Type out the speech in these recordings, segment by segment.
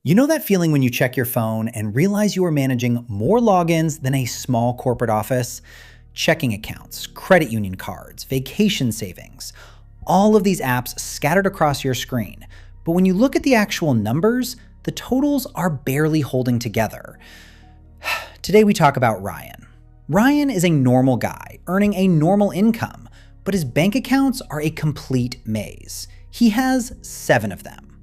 You know that feeling when you check your phone and realize you are managing more logins than a small corporate office? Checking accounts, credit union cards, vacation savings, all of these apps scattered across your screen. But when you look at the actual numbers, the totals are barely holding together. Today we talk about Ryan. Ryan is a normal guy, earning a normal income, but his bank accounts are a complete maze. He has 7 of them.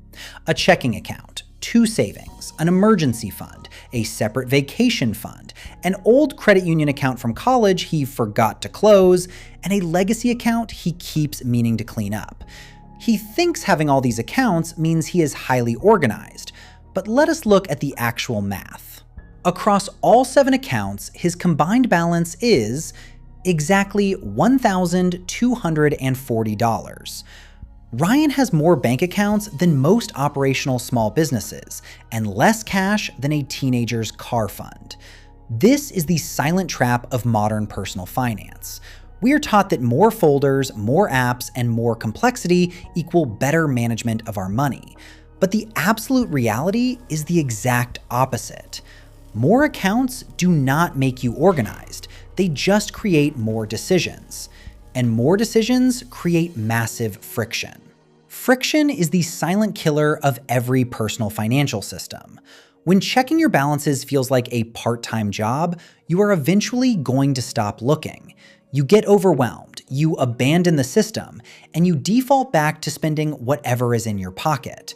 A checking account, 2 savings, an emergency fund, a separate vacation fund, an old credit union account from college he forgot to close, and a legacy account he keeps meaning to clean up. He thinks having all these accounts means he is highly organized, but let us look at the actual math. Across all 7 accounts, his combined balance is exactly $1,240. Ryan has more bank accounts than most operational small businesses and less cash than a teenager's car fund. This is the silent trap of modern personal finance. We are taught that more folders, more apps, and more complexity equal better management of our money. But the absolute reality is the exact opposite. More accounts do not make you organized. They just create more decisions. And more decisions create massive friction. Friction is the silent killer of every personal financial system. When checking your balances feels like a part-time job, you are eventually going to stop looking. You get overwhelmed, you abandon the system, and you default back to spending whatever is in your pocket.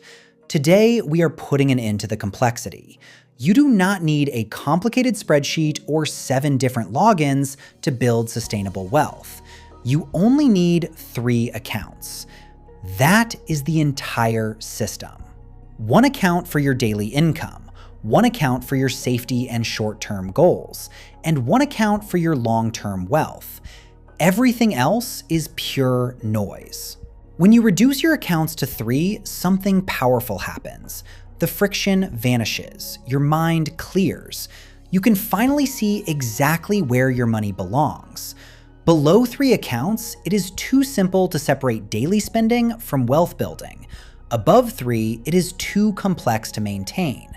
Today, we are putting an end to the complexity. You do not need a complicated spreadsheet or 7 different logins to build sustainable wealth. You only need 3 accounts. That is the entire system. 1 account for your daily income, 1 account for your safety and short-term goals, and 1 account for your long-term wealth. Everything else is pure noise. When you reduce your accounts to 3, something powerful happens. The friction vanishes, your mind clears. You can finally see exactly where your money belongs. Below 3 accounts, it is too simple to separate daily spending from wealth building. Above 3, it is too complex to maintain.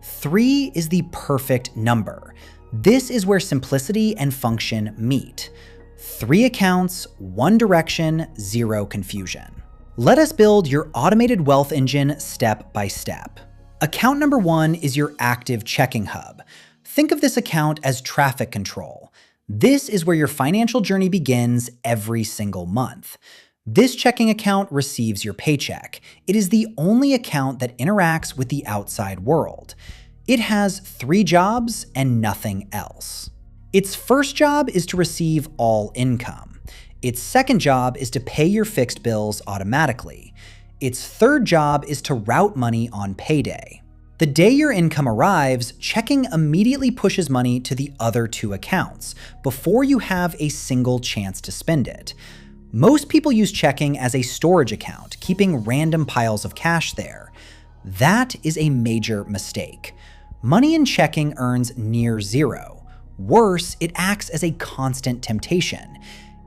3 is the perfect number. This is where simplicity and function meet. 3 accounts, 1 direction, 0 confusion. Let us build your automated wealth engine step by step. Account number 1 is your active checking hub. Think of this account as traffic control. This is where your financial journey begins every single month. This checking account receives your paycheck. It is the only account that interacts with the outside world. It has 3 jobs and nothing else. Its first job is to receive all income. Its second job is to pay your fixed bills automatically. Its third job is to route money on payday. The day your income arrives, checking immediately pushes money to the other 2 accounts before you have a single chance to spend it. Most people use checking as a storage account, keeping random piles of cash there. That is a major mistake. Money in checking earns near 0. Worse, it acts as a constant temptation.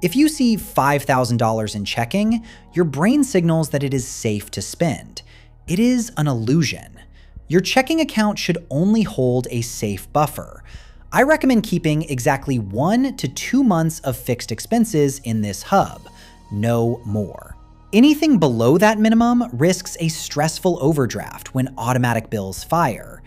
If you see $5,000 in checking, your brain signals that it is safe to spend. It is an illusion. Your checking account should only hold a safe buffer. I recommend keeping exactly 1 to 2 months of fixed expenses in this hub, no more. Anything below that minimum risks a stressful overdraft when automatic bills fire.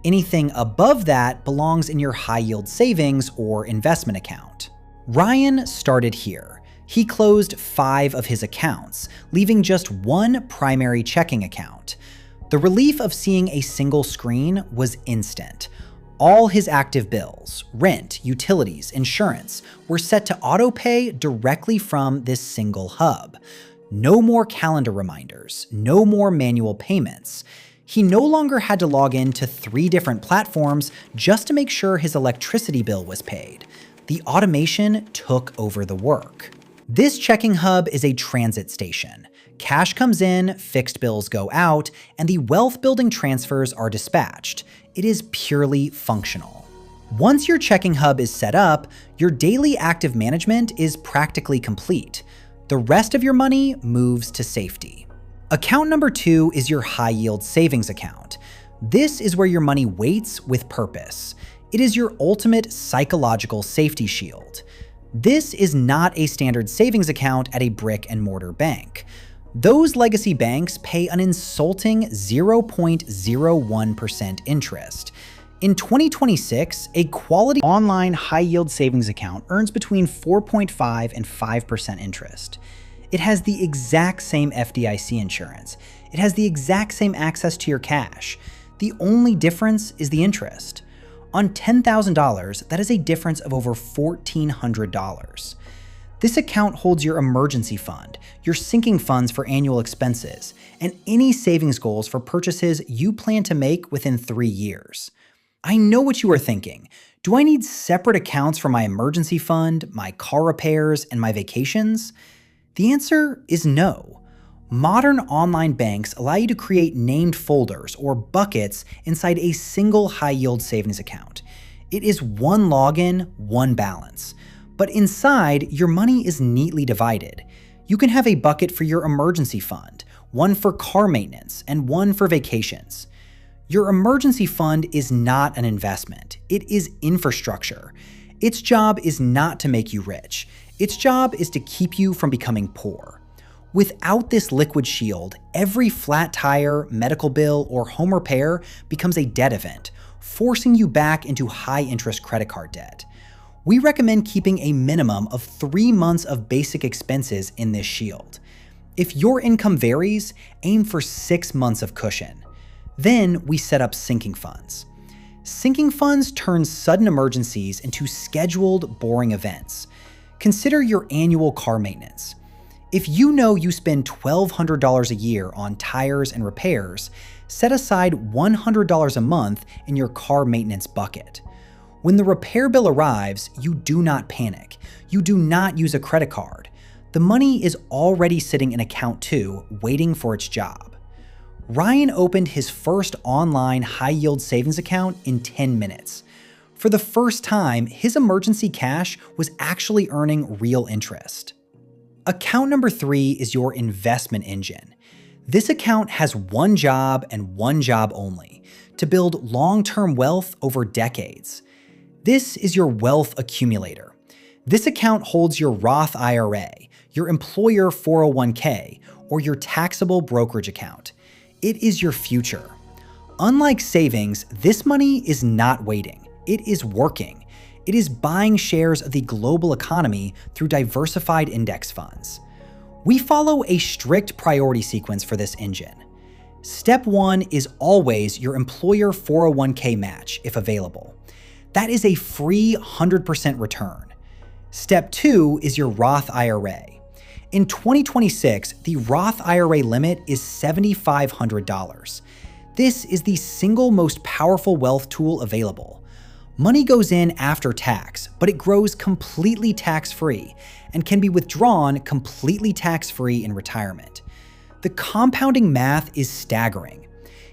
Anything above that belongs in your high-yield savings or investment account. Ryan started here. He closed 5 of his accounts, leaving just 1 primary checking account. The relief of seeing a single screen was instant. All his active bills, rent, utilities, insurance, were set to auto-pay directly from this single hub. No more calendar reminders, no more manual payments. He no longer had to log in to 3 different platforms just to make sure his electricity bill was paid. The automation took over the work. This checking hub is a transit station. Cash comes in, fixed bills go out, and the wealth building transfers are dispatched. It is purely functional. Once your checking hub is set up, your daily active management is practically complete. The rest of your money moves to safety. Account number 2 is your high-yield savings account. This is where your money waits with purpose. It is your ultimate psychological safety shield. This is not a standard savings account at a brick-and-mortar bank. Those legacy banks pay an insulting 0.01% interest. In 2026, a quality online high-yield savings account earns between 4.5 and 5% interest. It has the exact same FDIC insurance. It has the exact same access to your cash. The only difference is the interest. On $10,000, that is a difference of over $1,400. This account holds your emergency fund, your sinking funds for annual expenses, and any savings goals for purchases you plan to make within 3 years. I know what you are thinking. Do I need separate accounts for my emergency fund, my car repairs, and my vacations? The answer is no. Modern online banks allow you to create named folders or buckets inside a single high-yield savings account. It is one login, one balance. But inside, your money is neatly divided. You can have a bucket for your emergency fund, one for car maintenance, and one for vacations. Your emergency fund is not an investment. It is infrastructure. Its job is not to make you rich. Its job is to keep you from becoming poor. Without this liquid shield, every flat tire, medical bill, or home repair becomes a debt event, forcing you back into high-interest credit card debt. We recommend keeping a minimum of 3 months of basic expenses in this shield. If your income varies, aim for 6 months of cushion. Then we set up sinking funds. Sinking funds turn sudden emergencies into scheduled, boring events. Consider your annual car maintenance. If you know you spend $1,200 a year on tires and repairs, set aside $100 a month in your car maintenance bucket. When the repair bill arrives, you do not panic. You do not use a credit card. The money is already sitting in account 2, waiting for its job. Ryan opened his first online high-yield savings account in 10 minutes. For the first time, his emergency cash was actually earning real interest. Account number 3 is your investment engine. This account has one job and one job only: to build long-term wealth over decades. This is your wealth accumulator. This account holds your Roth IRA, your employer 401k, or your taxable brokerage account. It is your future. Unlike savings, this money is not waiting. It is working. It is buying shares of the global economy through diversified index funds. We follow a strict priority sequence for this engine. Step 1 is always your employer 401k match, if available. That is a free 100% return. Step 2 is your Roth IRA. In 2026, the Roth IRA limit is $7,500. This is the single most powerful wealth tool available. Money goes in after tax, but it grows completely tax-free and can be withdrawn completely tax-free in retirement. The compounding math is staggering.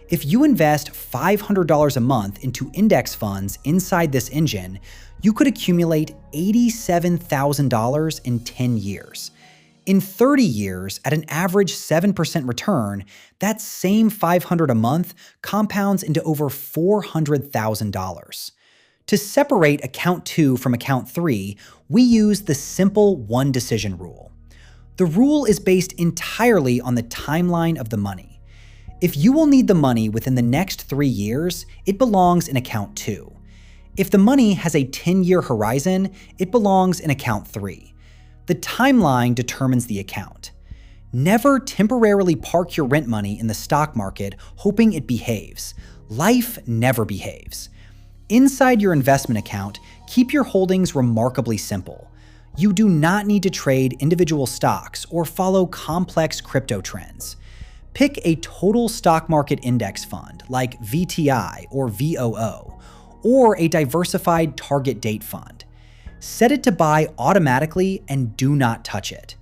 If you invest $500 a month into index funds inside this engine, you could accumulate $87,000 in 10 years. In 30 years, at an average 7% return, that same $500 a month compounds into over $400,000. To separate account 2 from account 3, we use the simple one decision rule. The rule is based entirely on the timeline of the money. If you will need the money within the next 3 years, it belongs in account 2. If the money has a 10-year horizon, it belongs in account 3. The timeline determines the account. Never temporarily park your rent money in the stock market hoping it behaves. Life never behaves. Inside your investment account, keep your holdings remarkably simple. You do not need to trade individual stocks or follow complex crypto trends. Pick a total stock market index fund like VTI or VOO, or a diversified target date fund. Set it to buy automatically and do not touch it.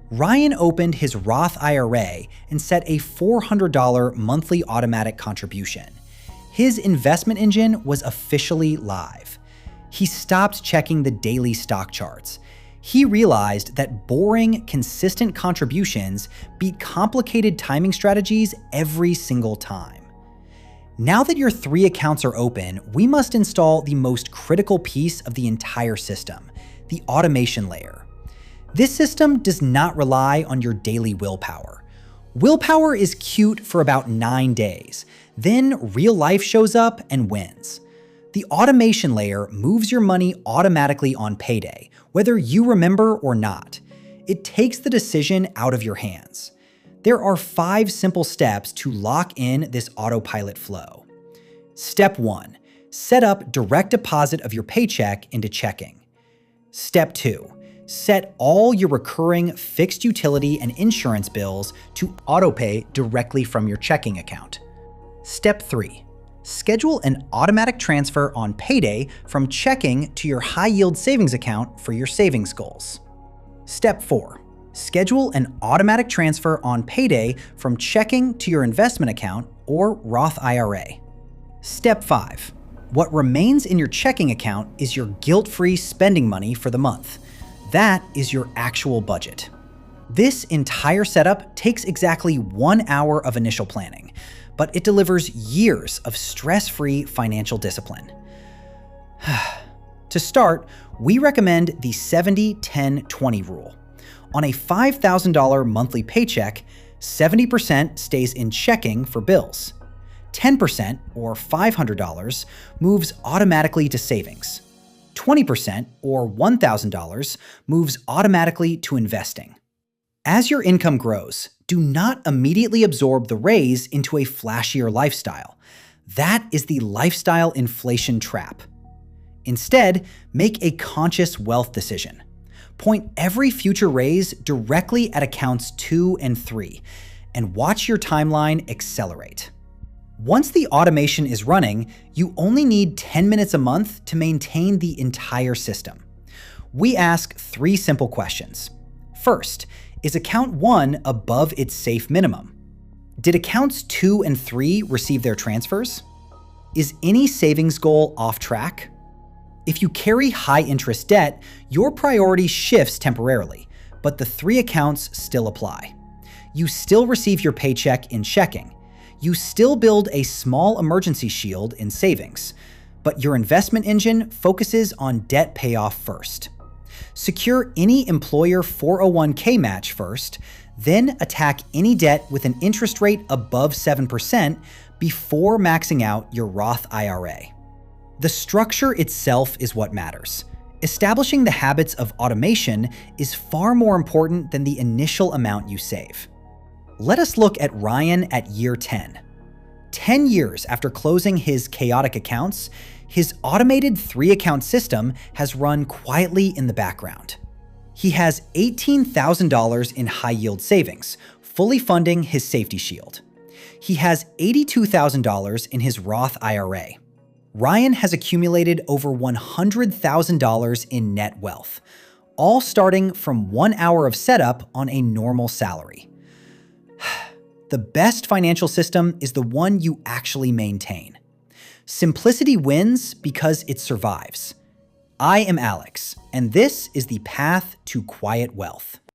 Ryan opened his Roth IRA and set a $400 monthly automatic contribution. His investment engine was officially live. He stopped checking the daily stock charts. He realized that boring, consistent contributions beat complicated timing strategies every single time. Now that your 3 accounts are open, we must install the most critical piece of the entire system, the automation layer. This system does not rely on your daily willpower. Willpower is cute for about 9 days, then real life shows up and wins. The automation layer moves your money automatically on payday, whether you remember or not. It takes the decision out of your hands. There are 5 simple steps to lock in this autopilot flow. Step 1. Set up direct deposit of your paycheck into checking. Step 2. Set all your recurring fixed utility and insurance bills to autopay directly from your checking account. Step 3. Schedule an automatic transfer on payday from checking to your high-yield savings account for your savings goals. Step 4. Schedule an automatic transfer on payday from checking to your investment account or Roth IRA. Step 5. What remains in your checking account is your guilt-free spending money for the month. That is your actual budget. This entire setup takes exactly 1 hour of initial planning, but it delivers years of stress-free financial discipline. To start, we recommend the 70-10-20 rule. On a $5,000 monthly paycheck, 70% stays in checking for bills. 10%, or $500, moves automatically to savings. 20%, or $1,000, moves automatically to investing. As your income grows, do not immediately absorb the raise into a flashier lifestyle. That is the lifestyle inflation trap. Instead, make a conscious wealth decision. Point every future raise directly at accounts 2 and 3, and watch your timeline accelerate. Once the automation is running, you only need 10 minutes a month to maintain the entire system. We ask 3 simple questions. First, is account 1 above its safe minimum? Did accounts 2 and 3 receive their transfers? Is any savings goal off track? If you carry high-interest debt, your priority shifts temporarily, but the 3 accounts still apply. You still receive your paycheck in checking. You still build a small emergency shield in savings, but your investment engine focuses on debt payoff first. Secure any employer 401k match first, then attack any debt with an interest rate above 7% before maxing out your Roth IRA. The structure itself is what matters. Establishing the habits of automation is far more important than the initial amount you save. Let us look at Ryan at year 10. 10 years after closing his chaotic accounts, his automated 3-account system has run quietly in the background. He has $18,000 in high-yield savings, fully funding his safety shield. He has $82,000 in his Roth IRA. Ryan has accumulated over $100,000 in net wealth, all starting from 1 hour of setup on a normal salary. The best financial system is the one you actually maintain. Simplicity wins because it survives. I am Alex, and this is the path to quiet wealth.